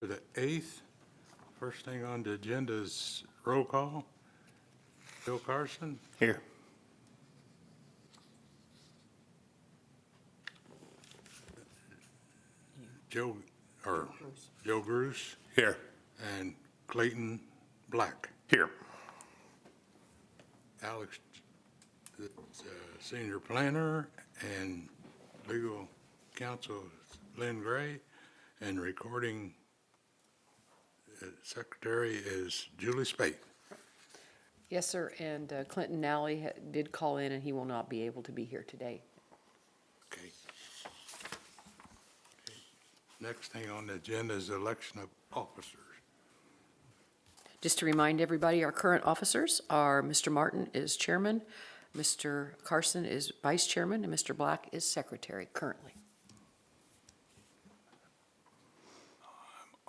For the 8th, first thing on the agenda is roll call. Bill Carson, Here. Joe Gruce, Here. and Clayton Black. Here. Alex, the senior planner, and legal counsel Lynn Gray, and recording secretary is Julie Spate. Yes, sir, and Clinton Nally did call in, and he will not be able to be here today. Okay. Next thing on the agenda is election of officers. Just to remind everybody, our current officers are Mr. Martin is chairman, Mr. Carson is vice chairman, and Mr. Black is secretary currently.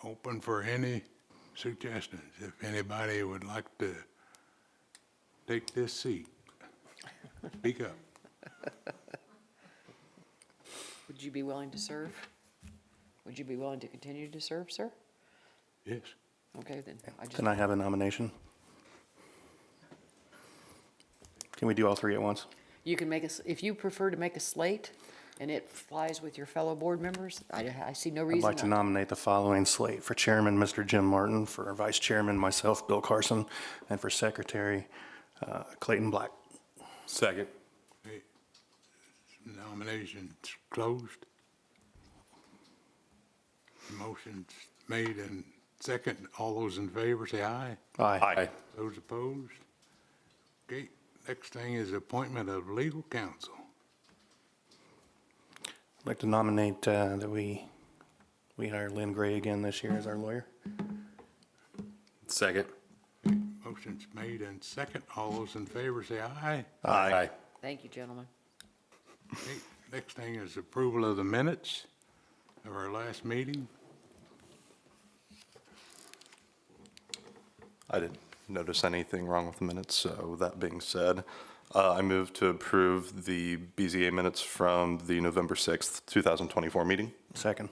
Open for any suggestions. If anybody would like to take this seat, speak up. Would you be willing to serve? Would you be willing to continue to serve, sir? Yes. Okay, then. Can I have a nomination? Can we do all three at once? You can make if you prefer to make a slate, and it flies with your fellow board members, I see no I'd reason like to not. nominate the following slate: for chairman, Mr. Jim Martin; for vice chairman, myself, Bill Carson; and for secretary, Clayton Black. Second. Okay. Nominations closed. Motion's made and second. All those in favor say aye. Aye. Those opposed? Okay, next thing is appointment of legal counsel. I'd like to nominate that we hire Lynn Gray again this year as our lawyer. Second. Motion's made and second. All those in favor say aye. Aye. Thank you, gentlemen. Okay, next thing is approval of the minutes of our last meeting. I didn't notice anything wrong with the minutes, so that being said, I move to approve the BZA minutes from the November 6th, 2024 meeting. Second.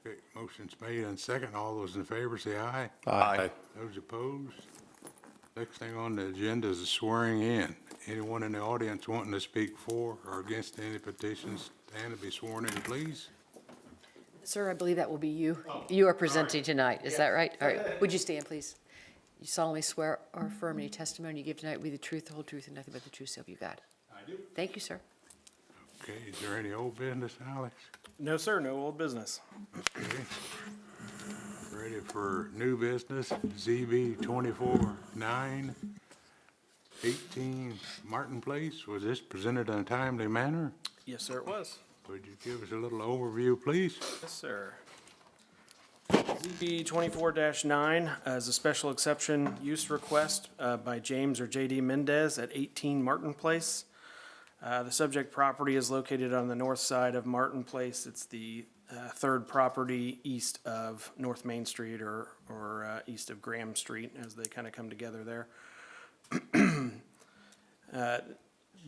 Okay, motion's made and second. All those in favor say aye. Aye. Those opposed? Next thing on the agenda is the swearing in. Anyone in the audience wanting to speak for or against any petitions, stand to be sworn in, please. Sir, I believe that will be you. You are presenting tonight, is that right? All right, would you stand, please? You solemnly swear or affirm any testimony you give tonight will be the truth, the whole truth, and nothing but the truth, so help you God. I do. Thank you, sir. Okay, is there any old business, Alex? No, sir, no old business. Okay. Ready for new business, ZB 24-9-18 Martin Place. Was this presented in a timely manner? Yes, sir, it was. Would you give us a little overview, please? Yes, sir. ZB 24-9 is a special exception use request by James or J.D. Mendez at 18 Martin Place. The subject property is located on the north side of Martin Place. It's the third property east of North Main Street or east of Graham Street as they kind of come together there.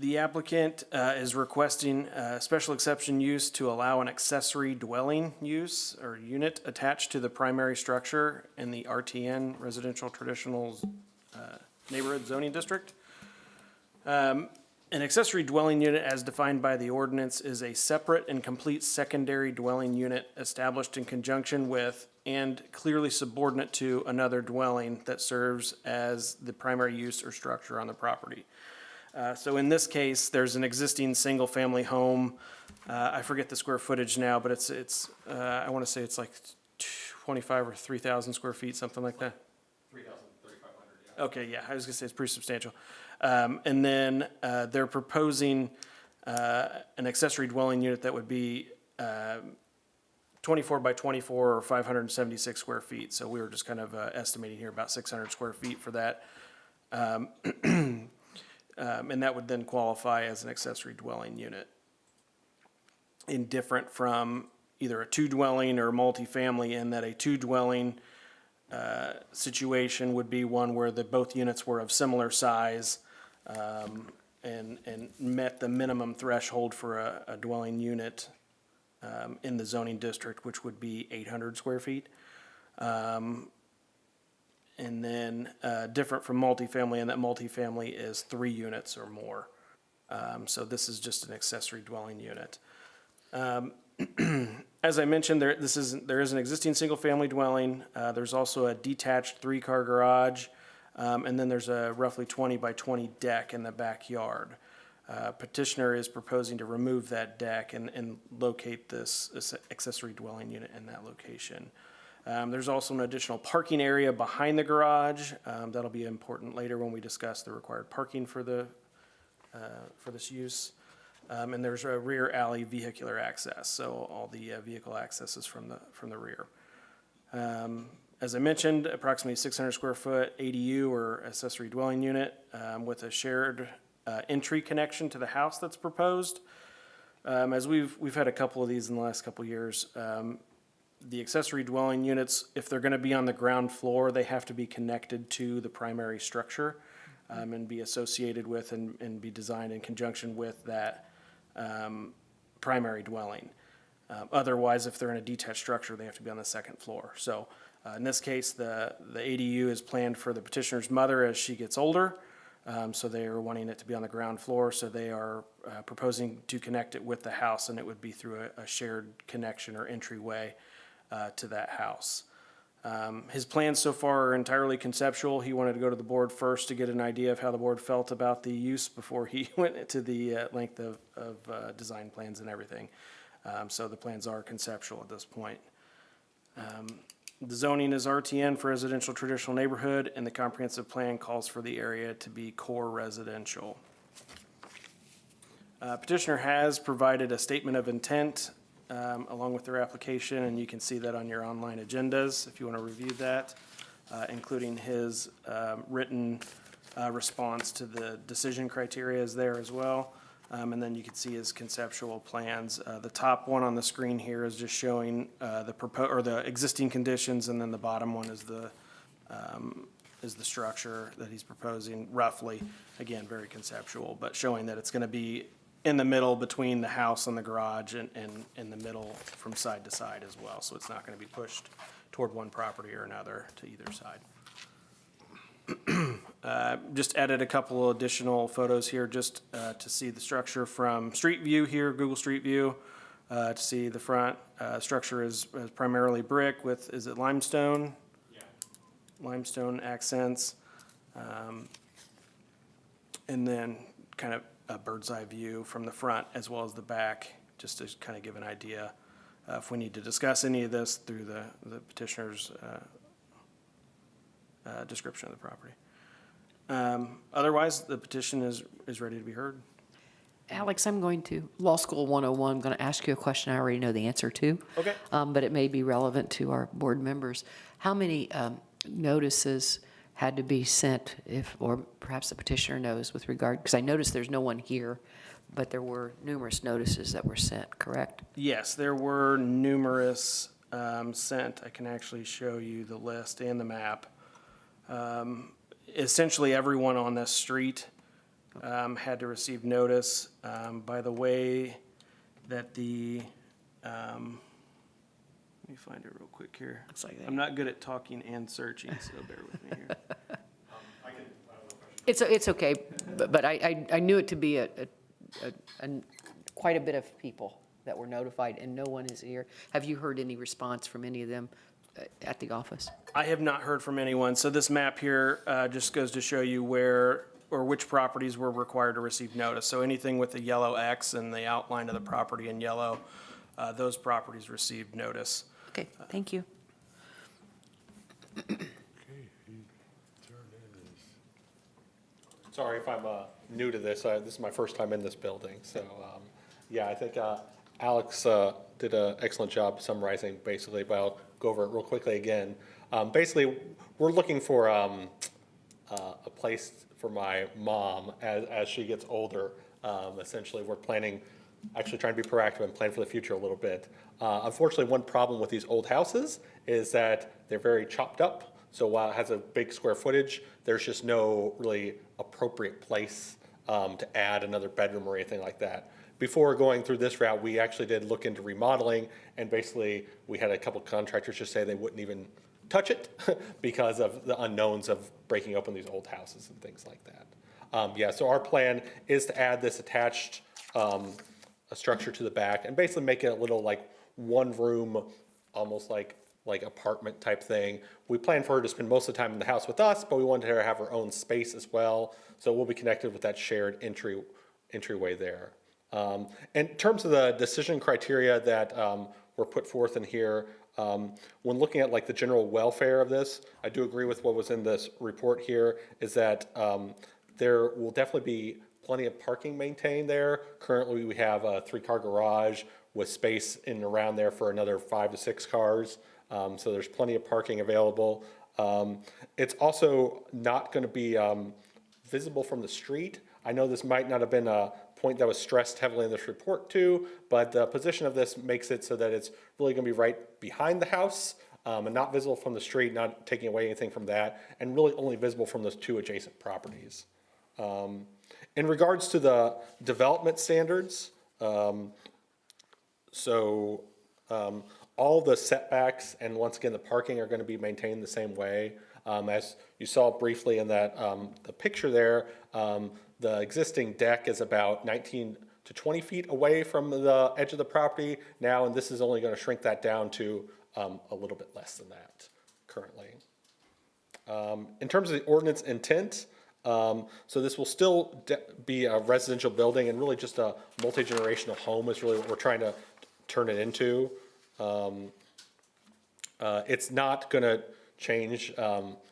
The applicant is requesting special exception use to allow an accessory dwelling use or unit attached to the primary structure in the RTN Residential Traditional Neighborhood Zoning District. An accessory dwelling unit as defined by the ordinance is a separate and complete secondary dwelling unit established in conjunction with and clearly subordinate to another dwelling that serves as the primary use or structure on the property. So in this case, there's an existing single-family home. I forget the square footage now, but it's I want to say it's like 25 or 3,000 square feet, something like that. 3,500, yeah. Okay, yeah, I was going to say it's pretty substantial. And then they're proposing an accessory dwelling unit that would be 24 by 24 or 576 square feet. So we were just kind of estimating here about 600 square feet for that. And that would then qualify as an accessory dwelling unit. Indifferent from either a two-dwelling or multifamily, in that a two-dwelling situation would be one where both units were of similar size and met the minimum threshold for a dwelling unit in the zoning district, which would be 800 square feet. And then different from multifamily, and that multifamily is 3 units or more. So this is just an accessory dwelling unit. As I mentioned, there is an existing single-family dwelling. There's also a detached 3-car garage, and then there's a roughly 20 by 20 deck in the backyard. Petitioner is proposing to remove that deck and locate this accessory dwelling unit in that location. There's also an additional parking area behind the garage. That'll be important later when we discuss the required parking for this use. And there's a rear alley vehicular access, so all the vehicle access is from the rear. As I mentioned, approximately 600 square foot ADU or accessory dwelling unit with a shared entry connection to the house that's proposed. As we've had a couple of these in the last couple of years. The accessory dwelling units, if they're gonna be on the ground floor, they have to be connected to the primary structure and be associated with and be designed in conjunction with that primary dwelling. Otherwise, if they're in a detached structure, they have to be on the second floor. So in this case, the ADU is planned for the petitioner's mother as she gets older. So they are wanting it to be on the ground floor, so they are proposing to connect it with the house, and it would be through a shared connection or entryway to that house. His plans so far are entirely conceptual. He wanted to go to the board first to get an idea of how the board felt about the use before he went to the length of design plans and everything. So the plans are conceptual at this point. The zoning is RTN for residential traditional neighborhood, and the comprehensive plan calls for the area to be core residential. Petitioner has provided a statement of intent along with their application, and you can see that on your online agendas if you want to review that, including his written response to the decision criteria is there as well. And then you can see his conceptual plans. The top one on the screen here is just showing the existing conditions, and then the bottom one is the structure that he's proposing roughly. Again, very conceptual, but showing that it's going to be in the middle between the house and the garage and in the middle from side to side as well. So it's not going to be pushed toward one property or another to either side. Just added a couple additional photos here just to see the structure from Street View here, Google Street View. To see the front structure is primarily brick with, is it limestone? Yeah. Limestone accents. And then kind of a bird's eye view from the front as well as the back, just to kind of give an idea if we need to discuss any of this through the petitioner's description of the property. Otherwise, the petition is ready to be heard. Alex, I'm going to, Law School 101, I'm going to ask you a question I already know the answer to. Okay. But it may be relevant to our board members. How many notices had to be sent, or perhaps the petitioner knows with regard, because I noticed there's no one here, but there were numerous notices that were sent, correct? Yes, there were numerous sent. I can actually show you the list and the map. Essentially, everyone on this street had to receive notice. By the way that let me find it real quick here. Looks like I'm not good at talking and searching, so bear with me here. It's okay, but I knew it to be quite a bit of people that were notified, and no one is here. Have you heard any response from any of them at the office? I have not heard from anyone. So this map here just goes to show you where or which properties were required to receive notice. So anything with the yellow X and the outline of the property in yellow, those properties received notice. Okay, thank you. Sorry if I'm new to this. This is my first time in this building. So, yeah, I think Alex did an excellent job summarizing basically, but I'll go over it real quickly again. Basically, we're looking for a place for my mom as she gets older. Essentially, we're planning, actually trying to be proactive and plan for the future a little bit. Unfortunately, one problem with these old houses is that they're very chopped up. So while it has a big square footage, there's just no really appropriate place to add another bedroom or anything like that. Before going through this route, we actually did look into remodeling, and basically we had a couple contractors just say they wouldn't even touch it because of the unknowns of breaking open these old houses and things like that. Yeah, so our plan is to add this attached a structure to the back and basically make it a little like one room, almost like apartment type thing. We plan for her to spend most of the time in the house with us, but we wanted her to have her own space as well. So we'll be connected with that shared entryway there. In terms of the decision criteria that were put forth in here, when looking at like the general welfare of this, I do agree with what was in this report here, is that there will definitely be plenty of parking maintained there. Currently, we have a 3-car garage with space in and around there for another 5 to 6 cars. So there's plenty of parking available. It's also not going to be visible from the street. I know this might not have been a point that was stressed heavily in this report too, but the position of this makes it so that it's really going to be right behind the house and not visible from the street, not taking away anything from that, and really only visible from those 2 adjacent properties. In regards to the development standards, all the setbacks and once again the parking are going to be maintained the same way. As you saw briefly in that the picture there, the existing deck is about 19 to 20 feet away from the edge of the property now, and this is only going to shrink that down to a little bit less than that currently. In terms of the ordinance intent, so this will still be a residential building and really just a multi-generational home is really what we're trying to turn it into. It's not going to change.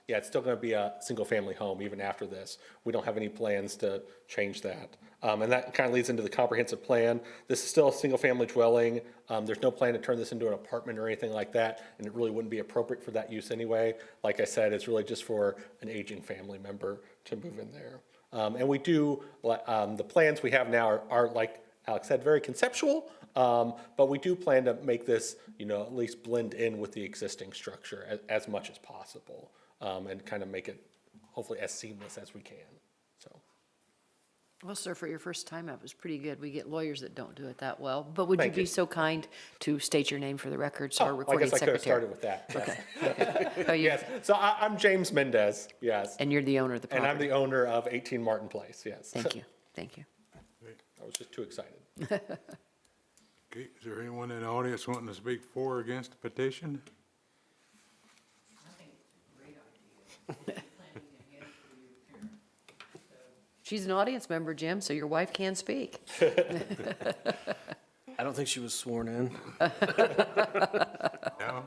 It's still going to be a single-family home even after this. We don't have any plans to change that. And that kind of leads into the comprehensive plan. This is still a single-family dwelling. There's no plan to turn this into an apartment or anything like that, and it really wouldn't be appropriate for that use anyway. Like I said, it's really just for an aging family member to move in there. And we do, the plans we have now are like Alex said, very conceptual, but we do plan to make this, at least blend in with the existing structure as much as possible, and kind of make it hopefully as seamless as we can, so. Well, sir, for your first time, that was pretty good. We get lawyers that don't do it that well. But would you Thank be you. so kind to state your name for the record, so our I recording guess I could have secretary? started with that, yes. Oh, you- Yes, so I'm James Mendez, yes, And you're the owner of the and I'm property? the owner of 18 Martin Place, yes. Thank you, thank you. I was just too excited. Okay, is there anyone in the audience wanting to speak for or against the petition? She's an audience member, Jim, so your wife can speak. I don't think she was sworn in. No?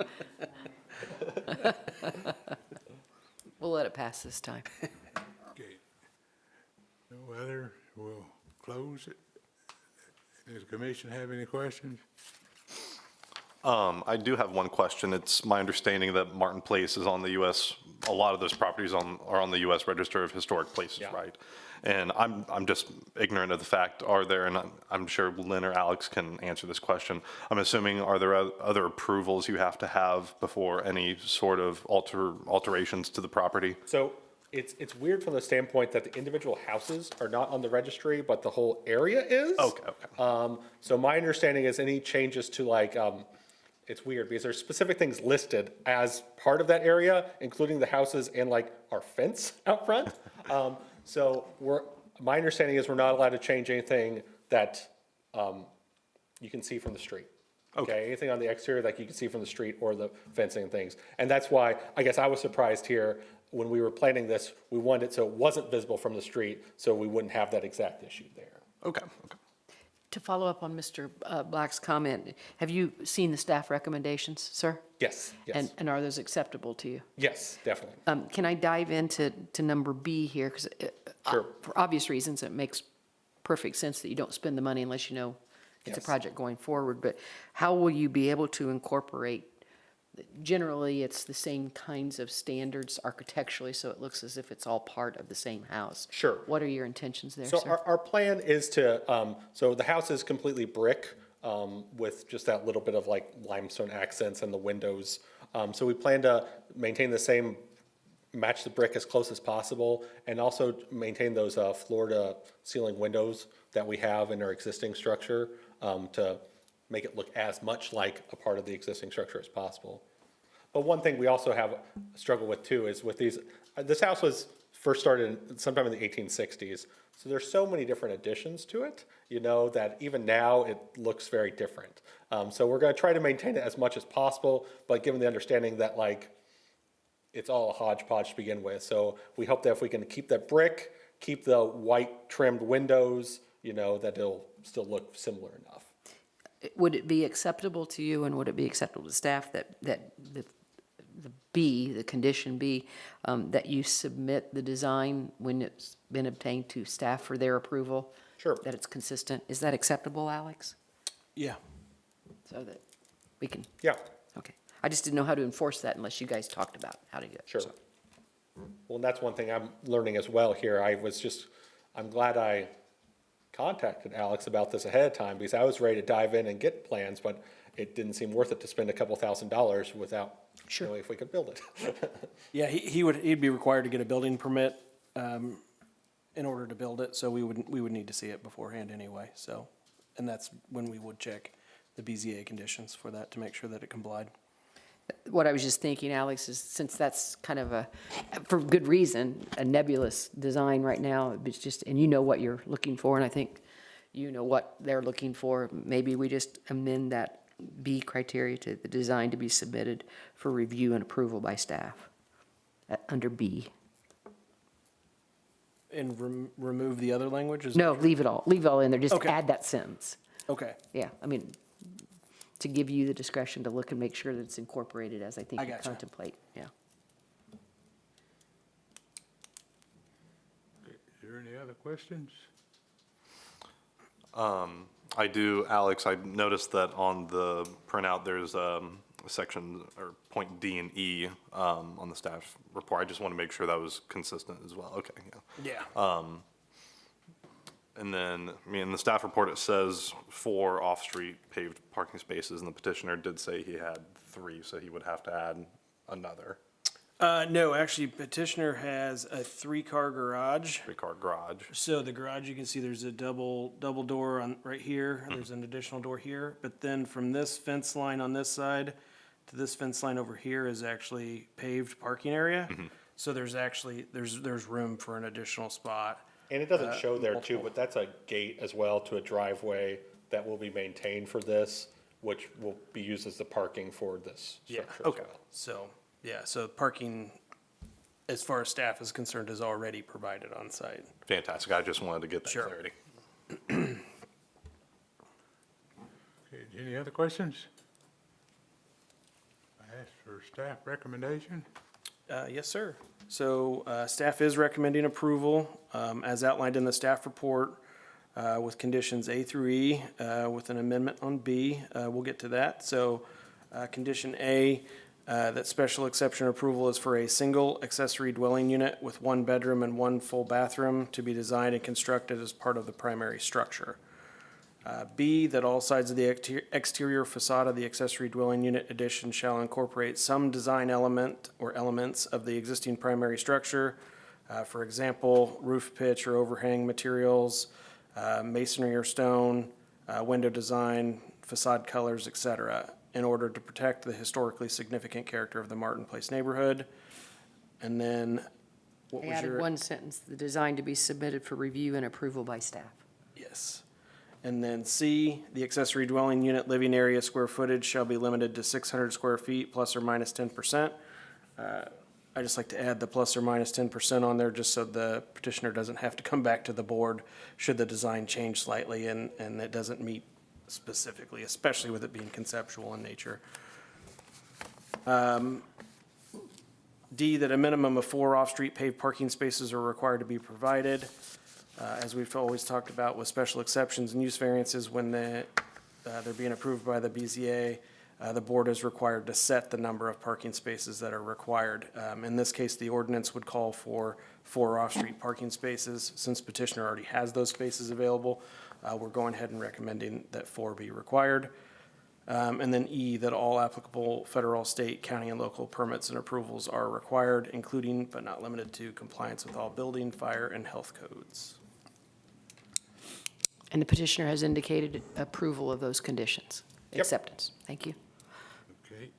We'll let it pass this time. Okay. No other, we'll close it. Does the commission have any questions? I do have one question. It's my understanding that Martin Place is on the U.S., a lot of those properties are on the U.S. Register of Historic Places, Yeah. right? And I'm just ignorant of the fact, are there, and I'm sure Lynn or Alex can answer this question, I'm assuming, are there other approvals you have to have before any sort of alterations to the property? So it's weird from the standpoint that the individual houses are not on the registry, but the whole area is. Okay. So my understanding is any changes to it's weird because there's specific things listed as part of that area, including the houses and our fence out front. So my understanding is we're not allowed to change anything that you can see from the street. Okay, anything on the exterior you can see from the street or the fencing and things. And that's why I guess I was surprised here when we were planning this, we wanted it so it wasn't visible from the street, so we wouldn't have that exact issue there. Okay. To follow up on Mr. Black's comment, have you seen the staff recommendations, sir? Yes, yes, And are those acceptable to you? yes, definitely. Can I dive into number B here? Because Sure. for obvious reasons, it makes perfect sense that you don't spend the money unless you know it's a Yes. project going forward. But how will you be able to incorporate, generally, it's the same kinds of standards architecturally, so it looks as if it's all part of the same house. Sure. What are your intentions there, So sir? our plan is to, so the house is completely brick with just that little bit of limestone accents and the windows. So we plan to maintain the same, match the brick as close as possible, and also maintain those floor to ceiling windows that we have in our existing structure to make it look as much like a part of the existing structure as possible. But one thing we also have struggled with too is with these, this house was first started sometime in the 1860s. So there's so many different additions to it, you know, that even now it looks very different. So we're gonna try to maintain it as much as possible, but given the understanding that like, it's all a hodgepodge to begin with. So we hope that if we can keep that brick, keep the white trimmed windows, you know, that it'll still look similar enough. Would it be acceptable to you and would it be acceptable to staff that the B, the condition B, that you submit the design when it's been obtained to staff for their approval? Sure. That it's consistent? Is that acceptable, Alex? Yeah. So that we can, Yeah, okay. I just didn't know how to enforce that unless you guys talked about how to do it. sure. So, Well, and that's one thing I'm learning as well here. I'm glad I contacted Alex about this ahead of time because I was ready to dive in and get plans, but it didn't seem worth it to spend a couple $1,000s without Sure. knowing if we could build it. Yeah, he'd be required to get a building permit, in order to build it, so we would need to see it beforehand anyway, so. And that's when we would check the BZA conditions for that to make sure that it complied. what I was just thinking, Alex, is since that's kind of a, for good reason, a nebulous design right now, it's just, and you know what you're looking for, and I think you know what they're looking for, maybe we just amend that B criteria to the design to be submitted for review and approval by staff, under B. And remove the other language? No, leave it all in there, just Okay. add that sentence. Okay, Yeah, I mean, to give you the discretion to look and make sure that it's incorporated as I think I you gotcha. contemplate, yeah. Is there any other questions? I do, Alex, I noticed that on the printout, there's section, or point D and E on the staff report. I just want to make sure that was consistent as well. Okay, yeah. yeah. And then, I mean, in the staff report, it says 4 off-street paved parking spaces, and the petitioner did say he had 3, so he would have to add another No, actually petitioner has a 3-car garage. 3-car garage. So the garage, you can see there's a double door on, right here, and there's an additional door here. But then from this fence line on this side to this fence line over here is actually paved parking area. So there's actually, there's room for an additional spot. And it doesn't show there too, but that's a gate as well to a driveway that will be maintained for this, which will be used as the parking for this Yeah, structure as okay. well. So, yeah, so parking, as far as staff is concerned, is already provided on site. Fantastic. I just wanted to get that Sure. clarity. Okay, any other questions? I asked for staff recommendation. Yes, sir. So staff is recommending approval, as outlined in the staff report, with conditions A through E, with an amendment on B. We'll get to that. So condition A, that special exception approval is for a single accessory dwelling unit with 1 bedroom and 1 full bathroom to be designed and constructed as part of the primary structure. B, that all sides of the exterior facade of the accessory dwelling unit addition shall incorporate some design element or elements of the existing primary structure. For example, roof pitch or overhang materials, masonry or stone, window design, facade colors, et cetera, in order to protect the historically significant character of the Martin Place neighborhood. And then, what I was added your? one sentence, the design to be submitted for review and approval by staff. Yes. And then C, the accessory dwelling unit living area square footage shall be limited to 600 square feet plus or minus 10%. I just like to add the plus or minus 10% on there just so the petitioner doesn't have to come back to the board should the design change slightly and it doesn't meet specifically, especially with it being conceptual in nature. D, that a minimum of 4 off-street paved parking spaces are required to be provided. As we've always talked about with special exceptions and use variances, when they're being approved by the BZA, the board is required to set the number of parking spaces that are required. In this case, the ordinance would call for 4 off-street parking spaces. Since petitioner already has those spaces available, we're going ahead and recommending that 4 be required. And then E, that all applicable federal, state, county, and local permits and approvals are required, including but not limited to compliance with all building, fire, and health codes. And the petitioner has indicated approval of those conditions. Yep. Acceptance. Thank you. Okay.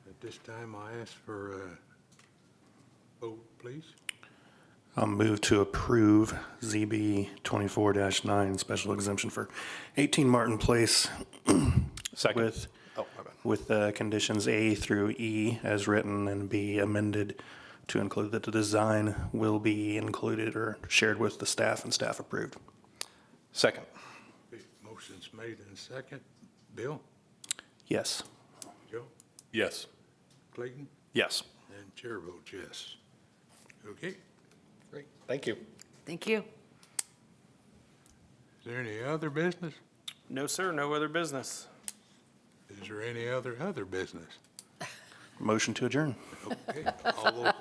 At This time I ask for a vote, please. I'll move to approve ZB 24-9 special exemption for 18 Martin Place Second. with, Oh, my bad. with conditions A through E as written and B amended to include that the design will be included or shared with the staff and staff approved. Second. Motion's made and second. Bill? Yes. Joe? Yes. Clayton? Yes. And chair votes yes. Okay. Great, thank you. Thank you. Is there any other business? No, sir, no other business. Is there any other business? Motion to adjourn. Okay, all those